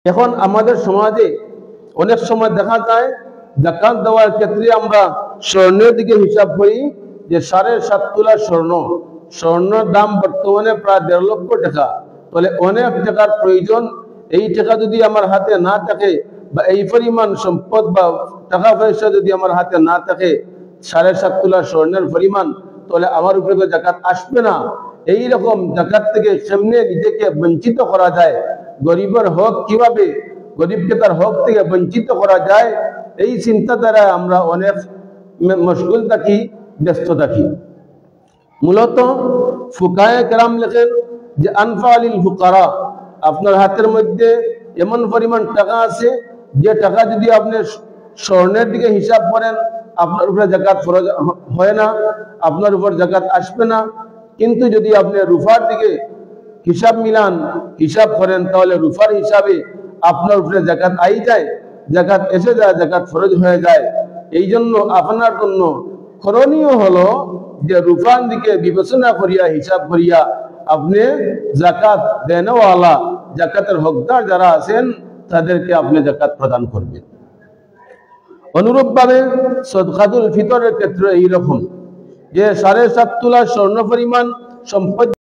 এখন আমাদের সমাজে অনেক সময় দেখা যায় যাকাত দেওয়ার ক্ষেত্রে আমরা স্বর্ণের দিকে হিসাব করি যে 7.5 তোলা স্বর্ণের দাম বর্তমানে প্রায় 1.5 লক্ষ টাকা। তাহলে অনেক টাকার প্রয়োজন। এই টাকা যদি আমার হাতে না থাকে বা এই পরিমাণ সম্পদ বা টাকা পয়সা যদি আমার হাতে না থাকে 7.5 তোলা স্বর্ণের পরিমাণ, তাহলে আমার উপরে তো যাকাত আসবে না। এই রকম যাকাত থেকে কেমনে নিজেকে বঞ্চিত করা যায়, গরিবের হক কিভাবে গরিবকে তার হক থেকে বঞ্চিত করা যায়, এই চিন্তা দ্বারা আমরা অনেক মশগুল থাকি, ব্যস্ত থাকি। মূলত ফুকায়ে কেরাম লেখেন যে আনফা লিল ফুকারা, আপনার হাতের মধ্যে এমন পরিমাণ টাকা আছে যে টাকা যদি আপনি স্বর্ণের দিকে হিসাব করেন আপনার উপরে যাকাত ফরজ হয় না, আপনার উপর যাকাত আসবে না। কিন্তু যদি আপনি রূপার দিকে হিসাব মিলান, হিসাব করেন, তাহলে রূপার হিসাবে আপনার উপরে যাকাত আই যায়, যাকাত এসে যায়, যাকাত ফরজ হয়ে যায়। এই জন্য আপনার জন্য করণীয় হলো যে রূপার দিকে বিবেচনা করিয়া হিসাব করিয়া আপনি যাকাত দেনওয়ালা, যাকাতের হকদার যারা আছেন তাদেরকে আপনি যাকাত প্রদান করবেন। অনুরূপভাবে সদকাতুল ফিতরের ক্ষেত্রে এইরকম যে 7.5 তোলা স্বর্ণ পরিমাণ সম্পদ